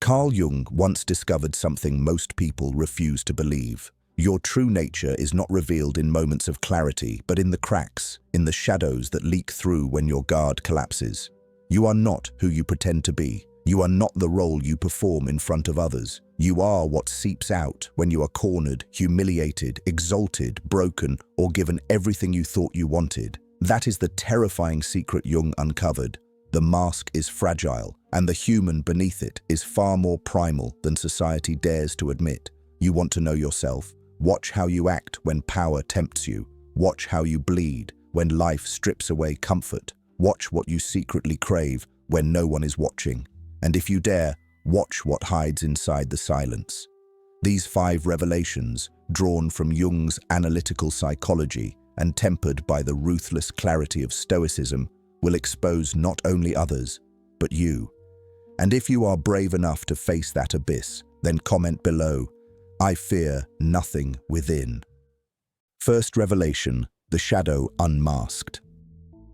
Carl Jung once discovered something most people refuse to believe. Your true nature is not revealed in moments of clarity, but in the cracks, in the shadows that leak through when your guard collapses. You are not who you pretend to be. You are not the role you perform in front of others. You are what seeps out when you are cornered, humiliated, exalted, broken, or given everything you thought you wanted. That is the terrifying secret Jung uncovered. The mask is fragile, and the human beneath it is far more primal than society dares to admit. You want to know yourself? Watch how you act when power tempts you. Watch how you bleed when life strips away comfort. Watch what you secretly crave when no one is watching. And if you dare, watch what hides inside the silence. These 5 revelations, drawn from Jung's analytical psychology and tempered by the ruthless clarity of Stoicism, will expose not only others, but you. And if you are brave enough to face that abyss, then comment below, "I fear nothing within." First revelation, the shadow unmasked.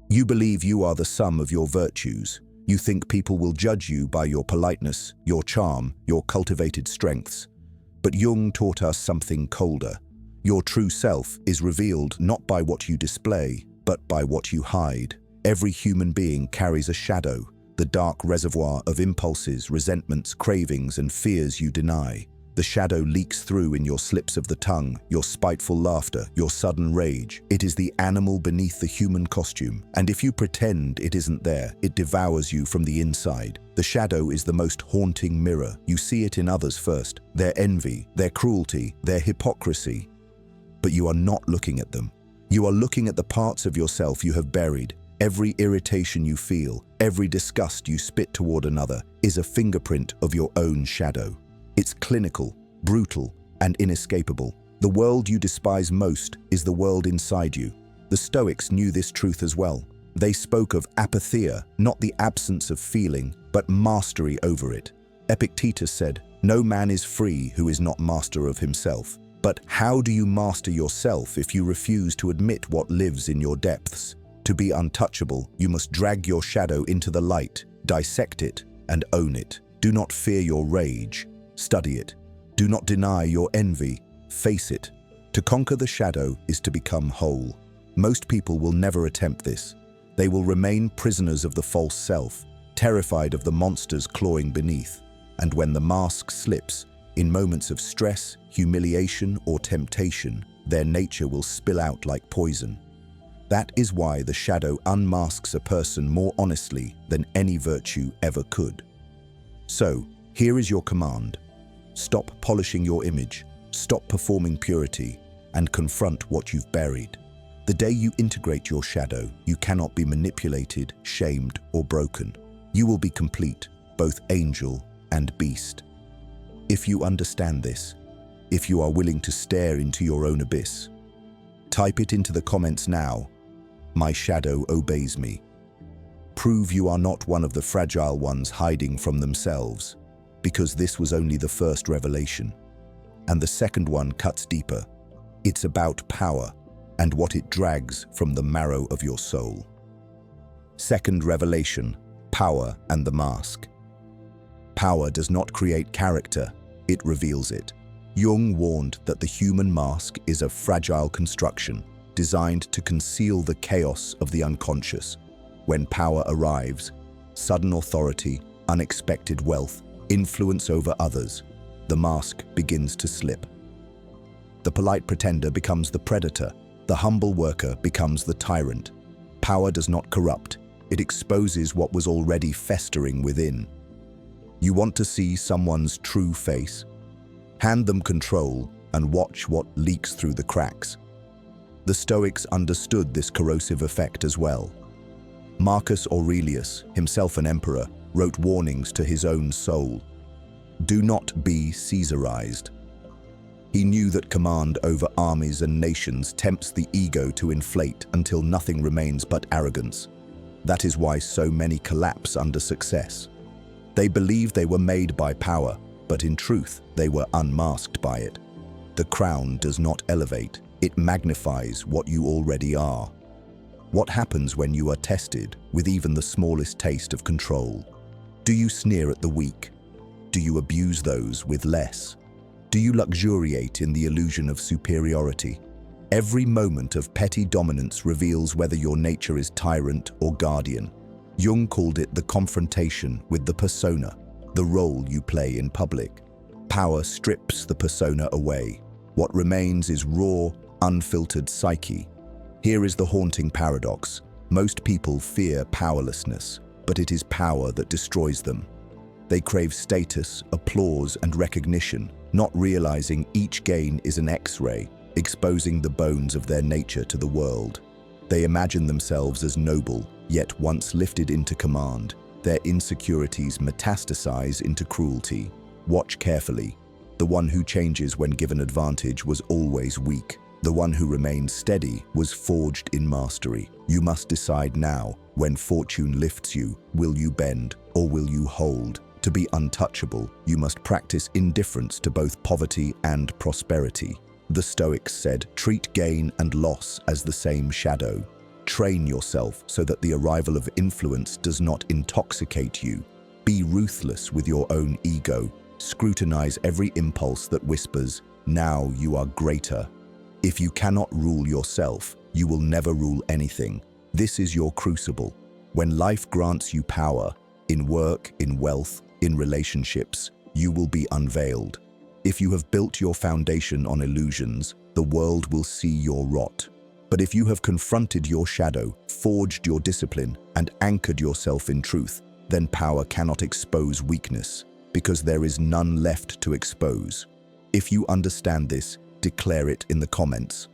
You believe you are the sum of your virtues. You think people will judge you by your politeness, your charm, your cultivated strengths. But Jung taught us something colder. Your true self is revealed not by what you display, but by what you hide. Every human being carries a shadow, the dark reservoir of impulses, resentments, cravings, and fears you deny. The shadow leaks through in your slips of the tongue, your spiteful laughter, your sudden rage. It is the animal beneath the human costume, and if you pretend it isn't there, it devours you from the inside. The shadow is the most haunting mirror. You see it in others first, their envy, their cruelty, their hypocrisy. But you are not looking at them. You are looking at the parts of yourself you have buried. Every irritation you feel, every disgust you spit toward another, is a fingerprint of your own shadow. It's clinical, brutal, and inescapable. The world you despise most is the world inside you. The Stoics knew this truth as well. They spoke of apatheia, not the absence of feeling, but mastery over it. Epictetus said, "No man is free who is not master of himself." But how do you master yourself if you refuse to admit what lives in your depths? To be untouchable, you must drag your shadow into the light, dissect it, and own it. Do not fear your rage. Study it. Do not deny your envy. Face it. To conquer the shadow is to become whole. Most people will never attempt this. They will remain prisoners of the false self, terrified of the monsters clawing beneath. And when the mask slips, in moments of stress, humiliation, or temptation, their nature will spill out like poison. That is why the shadow unmasks a person more honestly than any virtue ever could. So, here is your command. Stop polishing your image, stop performing purity, and confront what you've buried. The day you integrate your shadow, you cannot be manipulated, shamed, or broken. You will be complete, both angel and beast. If you understand this, if you are willing to stare into your own abyss, type it into the comments now. My shadow obeys me. Prove you are not one of the fragile ones hiding from themselves, because this was only the first revelation. And the second one cuts deeper. It's about power and what it drags from the marrow of your soul. Second revelation, power and the mask. Power does not create character, it reveals it. Jung warned that the human mask is a fragile construction, designed to conceal the chaos of the unconscious. When power arrives, sudden authority, unexpected wealth, influence over others, the mask begins to slip. The polite pretender becomes the predator, the humble worker becomes the tyrant. Power does not corrupt, it exposes what was already festering within. You want to see someone's true face? Hand them control and watch what leaks through the cracks. The Stoics understood this corrosive effect as well. Marcus Aurelius, himself an emperor, wrote warnings to his own soul. Do not be Caesarized. He knew that command over armies and nations tempts the ego to inflate until nothing remains but arrogance. That is why so many collapse under success. They believe they were made by power, but in truth, they were unmasked by it. The crown does not elevate, it magnifies what you already are. What happens when you are tested with even the smallest taste of control? Do you sneer at the weak? Do you abuse those with less? Do you luxuriate in the illusion of superiority? Every moment of petty dominance reveals whether your nature is tyrant or guardian. Jung called it the confrontation with the persona, the role you play in public. Power strips the persona away. What remains is raw, unfiltered psyche. Here is the haunting paradox. Most people fear powerlessness, but it is power that destroys them. They crave status, applause, and recognition, not realizing each gain is an X-ray, exposing the bones of their nature to the world. They imagine themselves as noble, yet once lifted into command, their insecurities metastasize into cruelty. Watch carefully. The one who changes when given advantage was always weak. The one who remained steady was forged in mastery. You must decide now, when fortune lifts you, will you bend or will you hold? To be untouchable, you must practice indifference to both poverty and prosperity. The Stoics said, treat gain and loss as the same shadow. Train yourself so that the arrival of influence does not intoxicate you. Be ruthless with your own ego. Scrutinize every impulse that whispers, now you are greater. If you cannot rule yourself, you will never rule anything. This is your crucible. When life grants you power, in work, in wealth, in relationships, you will be unveiled. If you have built your foundation on illusions, the world will see your rot. But if you have confronted your shadow, forged your discipline, and anchored yourself in truth, then power cannot expose weakness, because there is none left to expose. If you understand this, declare it in the comments.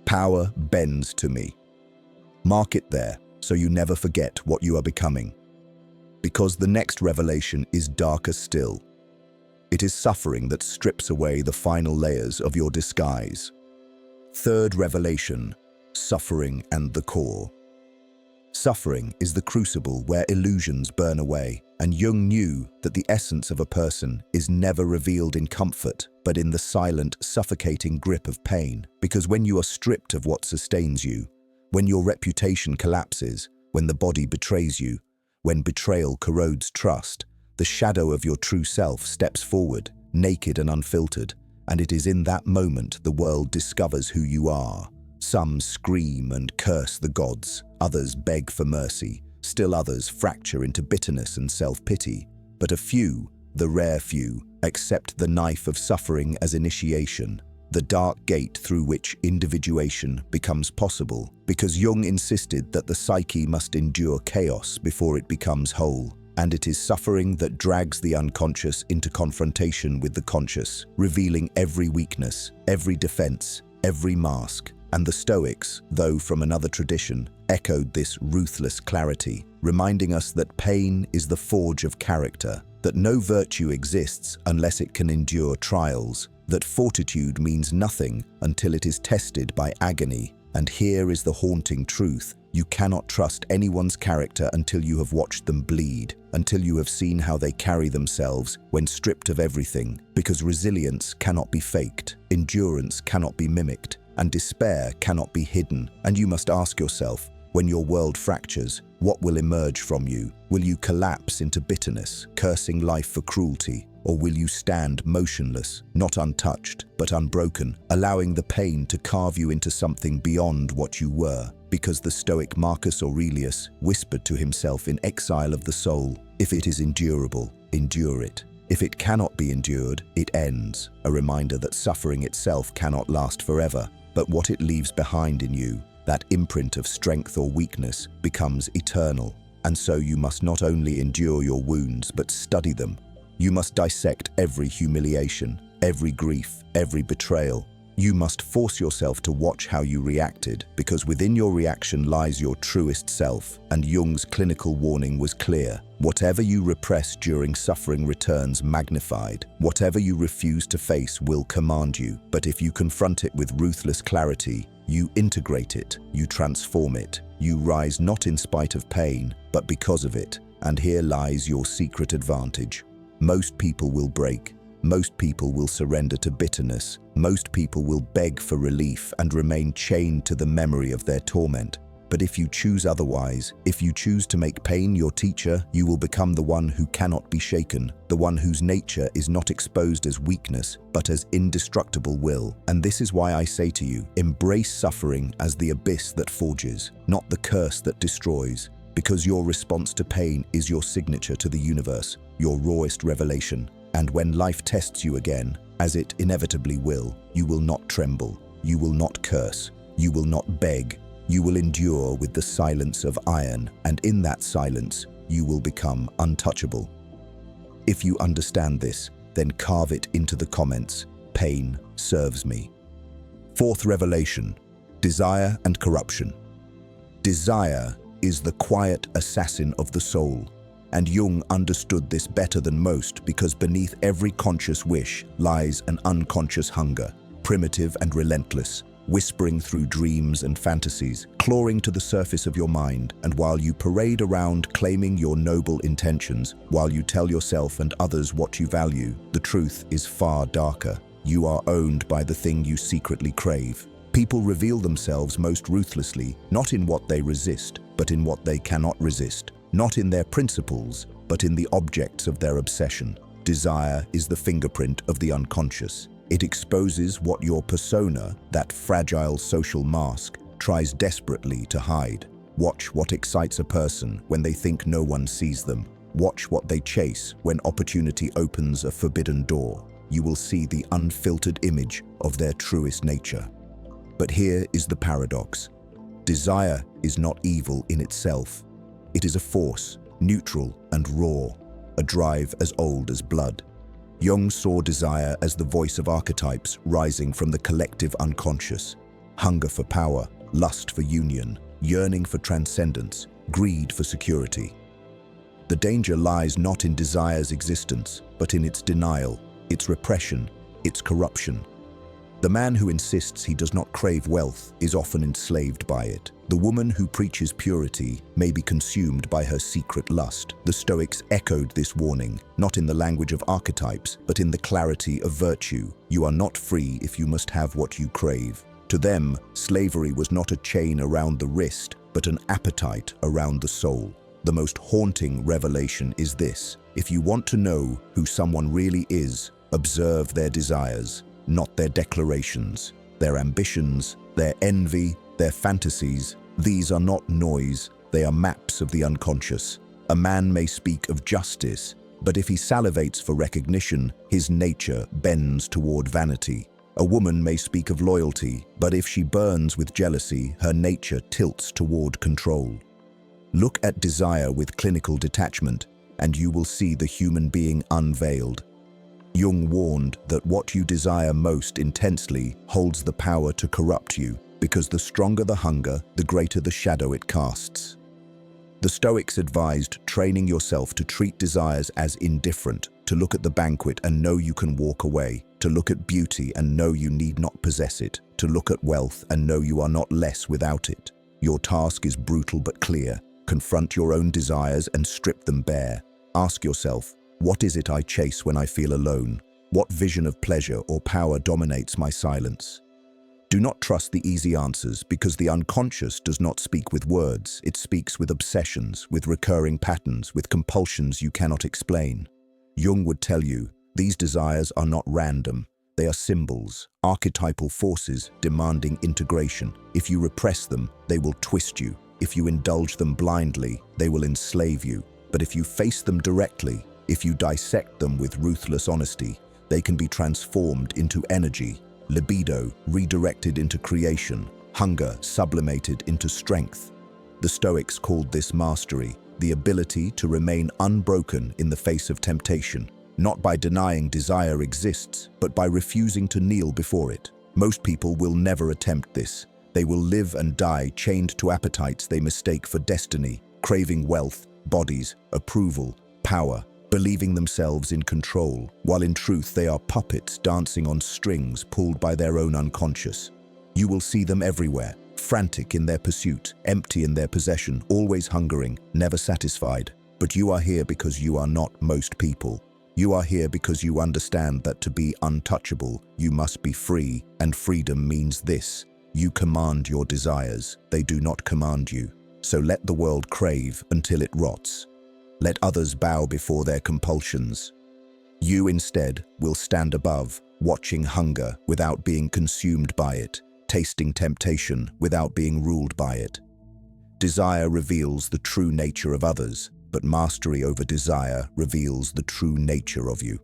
Power bends to me. Mark it there, so you never forget what you are becoming. Because the next revelation is darker still. It is suffering that strips away the final layers of your disguise. Third revelation, suffering and the core. Suffering is the crucible where illusions burn away, and Jung knew that the essence of a person is never revealed in comfort, but in the silent, suffocating grip of pain. Because when you are stripped of what sustains you, when your reputation collapses, when the body betrays you, when betrayal corrodes trust, the shadow of your true self steps forward, naked and unfiltered, and it is in that moment the world discovers who you are. Some scream and curse the gods, others beg for mercy, still others fracture into bitterness and self-pity. But a few, the rare few, accept the knife of suffering as initiation, the dark gate through which individuation becomes possible, because Jung insisted that the psyche must endure chaos before it becomes whole. And it is suffering that drags the unconscious into confrontation with the conscious, revealing every weakness, every defense, every mask. And the Stoics, though from another tradition, echoed this ruthless clarity, reminding us that pain is the forge of character, that no virtue exists unless it can endure trials, that fortitude means nothing until it is tested by agony. And here is the haunting truth. You cannot trust anyone's character until you have watched them bleed, until you have seen how they carry themselves when stripped of everything, because resilience cannot be faked, endurance cannot be mimicked, and despair cannot be hidden. And you must ask yourself, when your world fractures, what will emerge from you? Will you collapse into bitterness, cursing life for cruelty? Or will you stand motionless, not untouched, but unbroken, allowing the pain to carve you into something beyond what you were? Because the Stoic Marcus Aurelius whispered to himself in exile of the soul, if it is endurable, endure it. If it cannot be endured, it ends, a reminder that suffering itself cannot last forever, but what it leaves behind in you, that imprint of strength or weakness, becomes eternal. And so you must not only endure your wounds, but study them. You must dissect every humiliation, every grief, every betrayal. You must force yourself to watch how you reacted, because within your reaction lies your truest self, and Jung's clinical warning was clear. Whatever you repress during suffering returns magnified. Whatever you refuse to face will command you, but if you confront it with ruthless clarity, you integrate it, you transform it. You rise not in spite of pain, but because of it, and here lies your secret advantage. Most people will break. Most people will surrender to bitterness. Most people will beg for relief and remain chained to the memory of their torment. But if you choose otherwise, if you choose to make pain your teacher, you will become the one who cannot be shaken, the one whose nature is not exposed as weakness, but as indestructible will. And this is why I say to you, embrace suffering as the abyss that forges, not the curse that destroys, because your response to pain is your signature to the universe, your rawest revelation. And when life tests you again, as it inevitably will, you will not tremble, you will not curse, you will not beg, you will endure with the silence of iron, and in that silence, you will become untouchable. If you understand this, then carve it into the comments. Pain serves me. Fourth revelation, desire and corruption. Desire is the quiet assassin of the soul, and Jung understood this better than most because beneath every conscious wish lies an unconscious hunger, primitive and relentless, whispering through dreams and fantasies, clawing to the surface of your mind. And while you parade around claiming your noble intentions, while you tell yourself and others what you value, the truth is far darker. You are owned by the thing you secretly crave. People reveal themselves most ruthlessly, not in what they resist, but in what they cannot resist, not in their principles, but in the objects of their obsession. Desire is the fingerprint of the unconscious. It exposes what your persona, that fragile social mask, tries desperately to hide. Watch what excites a person when they think no one sees them. Watch what they chase when opportunity opens a forbidden door. You will see the unfiltered image of their truest nature. But here is the paradox. Desire is not evil in itself. It is a force, neutral and raw, a drive as old as blood. Jung saw desire as the voice of archetypes rising from the collective unconscious. Hunger for power, lust for union, yearning for transcendence, greed for security. The danger lies not in desire's existence, but in its denial, its repression, its corruption. The man who insists he does not crave wealth is often enslaved by it. The woman who preaches purity may be consumed by her secret lust. The Stoics echoed this warning, not in the language of archetypes, but in the clarity of virtue. You are not free if you must have what you crave. To them, slavery was not a chain around the wrist, but an appetite around the soul. The most haunting revelation is this: if you want to know who someone really is, observe their desires, not their declarations, their ambitions, their envy, their fantasies. These are not noise, they are maps of the unconscious. A man may speak of justice, but if he salivates for recognition, his nature bends toward vanity. A woman may speak of loyalty, but if she burns with jealousy, her nature tilts toward control. Look at desire with clinical detachment, and you will see the human being unveiled. Jung warned that what you desire most intensely holds the power to corrupt you, because the stronger the hunger, the greater the shadow it casts. The Stoics advised training yourself to treat desires as indifferent, to look at the banquet and know you can walk away, to look at beauty and know you need not possess it, to look at wealth and know you are not less without it. Your task is brutal but clear. Confront your own desires and strip them bare. Ask yourself, what is it I chase when I feel alone? What vision of pleasure or power dominates my silence? Do not trust the easy answers, because the unconscious does not speak with words. It speaks with obsessions, with recurring patterns, with compulsions you cannot explain. Jung would tell you, these desires are not random. They are symbols, archetypal forces demanding integration. If you repress them, they will twist you. If you indulge them blindly, they will enslave you. But if you face them directly, if you dissect them with ruthless honesty, they can be transformed into energy, libido redirected into creation, hunger sublimated into strength. The Stoics called this mastery, the ability to remain unbroken in the face of temptation, not by denying desire exists, but by refusing to kneel before it. Most people will never attempt this. They will live and die chained to appetites they mistake for destiny, craving wealth, bodies, approval, power, believing themselves in control, while in truth they are puppets dancing on strings pulled by their own unconscious. You will see them everywhere, frantic in their pursuit, empty in their possession, always hungering, never satisfied. But you are here because you are not most people. You are here because you understand that to be untouchable, you must be free, and freedom means this: You command your desires, they do not command you. So let the world crave until it rots. Let others bow before their compulsions. You instead will stand above, watching hunger without being consumed by it, tasting temptation without being ruled by it. Desire reveals the true nature of others, but mastery over desire reveals the true nature of you.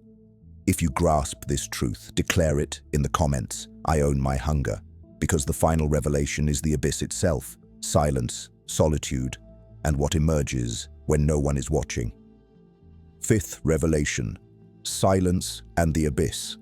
If you grasp this truth, declare it in the comments, "I own my hunger," because the final revelation is the abyss itself, silence, solitude, and what emerges when no one is watching. Fifth revelation, silence and the abyss.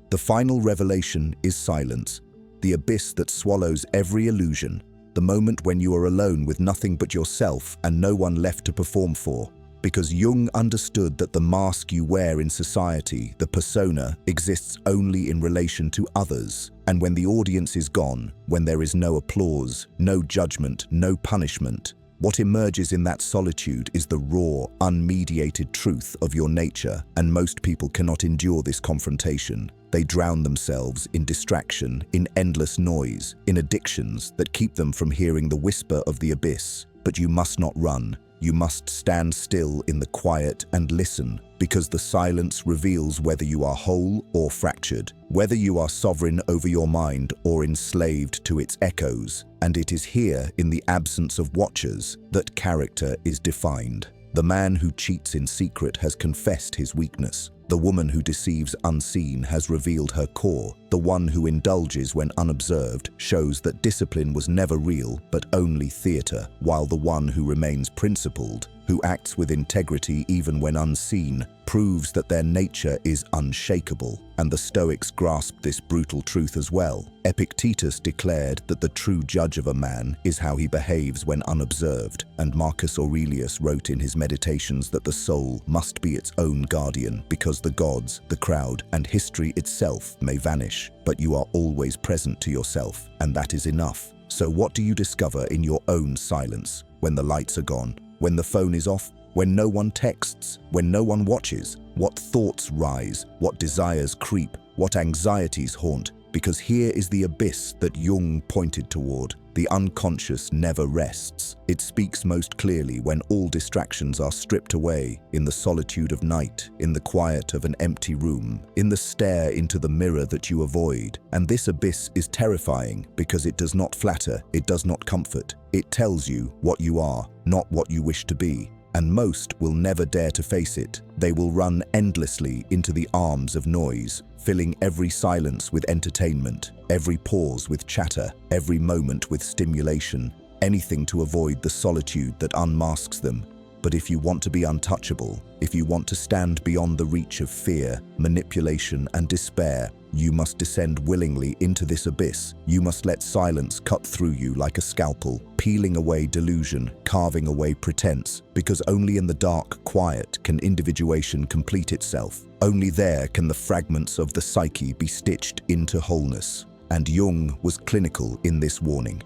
The final revelation is silence, the abyss that swallows every illusion, the moment when you are alone with nothing but yourself and no one left to perform for. Because Jung understood that the mask you wear in society, the persona, exists only in relation to others. And when the audience is gone, when there is no applause, no judgment, no punishment, what emerges in that solitude is the raw, unmediated truth of your nature, and most people cannot endure this confrontation. They drown themselves in distraction, in endless noise, in addictions that keep them from hearing the whisper of the abyss. But you must not run. You must stand still in the quiet and listen, because the silence reveals whether you are whole or fractured, whether you are sovereign over your mind or enslaved to its echoes. And it is here, in the absence of watchers, that character is defined. The man who cheats in secret has confessed his weakness. The woman who deceives unseen has revealed her core. The one who indulges when unobserved shows that discipline was never real, but only theater, while the one who remains principled, who acts with integrity even when unseen, proves that their nature is unshakable. And the Stoics grasped this brutal truth as well. Epictetus declared that the true judge of a man is how he behaves when unobserved, and Marcus Aurelius wrote in his Meditations that the soul must be its own guardian, because the gods, the crowd, and history itself may vanish, but you are always present to yourself, and that is enough. So what do you discover in your own silence, when the lights are gone, when the phone is off, when no one texts, when no one watches? What thoughts rise, what desires creep, what anxieties haunt? Because here is the abyss that Jung pointed toward. The unconscious never rests. It speaks most clearly when all distractions are stripped away, in the solitude of night, in the quiet of an empty room, in the stare into the mirror that you avoid. And this abyss is terrifying because it does not flatter, it does not comfort. It tells you what you are, not what you wish to be. And most will never dare to face it. They will run endlessly into the arms of noise, filling every silence with entertainment, every pause with chatter, every moment with stimulation, anything to avoid the solitude that unmasks them. But if you want to be untouchable, if you want to stand beyond the reach of fear, manipulation, and despair, you must descend willingly into this abyss. You must let silence cut through you like a scalpel, peeling away delusion, carving away pretense, because only in the dark quiet can individuation complete itself. Only there can the fragments of the psyche be stitched into wholeness. And Jung was clinical in this warning.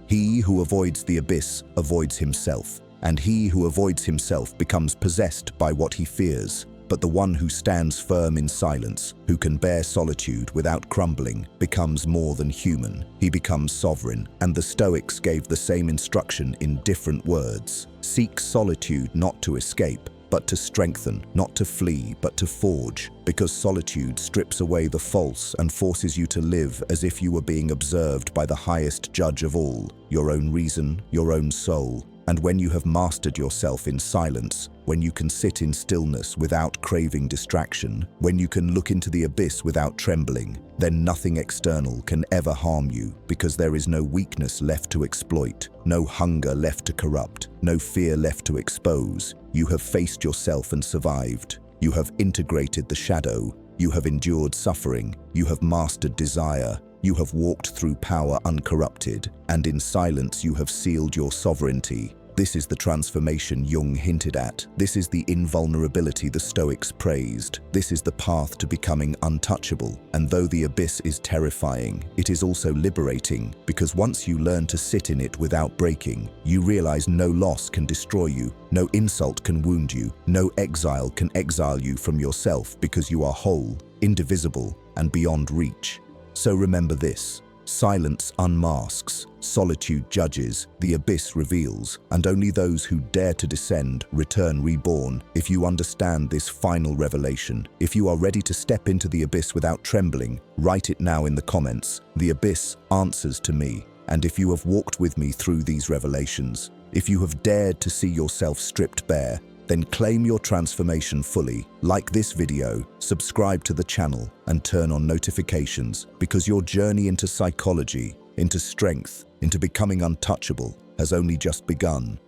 He who avoids the abyss avoids himself, and he who avoids himself becomes possessed by what he fears. But the one who stands firm in silence, who can bear solitude without crumbling, becomes more than human. He becomes sovereign, and the Stoics gave the same instruction in different words. Seek solitude not to escape, but to strengthen, not to flee, but to forge, because solitude strips away the false and forces you to live as if you were being observed by the highest judge of all, your own reason, your own soul. And when you have mastered yourself in silence, when you can sit in stillness without craving distraction, when you can look into the abyss without trembling, then nothing external can ever harm you, because there is no weakness left to exploit, no hunger left to corrupt, no fear left to expose. You have faced yourself and survived. You have integrated the shadow. You have endured suffering. You have mastered desire. You have walked through power uncorrupted, and in silence you have sealed your sovereignty. This is the transformation Jung hinted at. This is the invulnerability the Stoics praised. This is the path to becoming untouchable. And though the abyss is terrifying, it is also liberating, because once you learn to sit in it without breaking, you realize no loss can destroy you, no insult can wound you, no exile can exile you from yourself, because you are whole, indivisible, and beyond reach. So remember this: Silence unmasks, solitude judges, the abyss reveals, and only those who dare to descend return reborn. If you understand this final revelation, if you are ready to step into the abyss without trembling, write it now in the comments. The abyss answers to me. And if you have walked with me through these revelations, if you have dared to see yourself stripped bare, then claim your transformation fully. Like this video, subscribe to the channel, and turn on notifications, because your journey into psychology, into strength, into becoming untouchable has only just begun.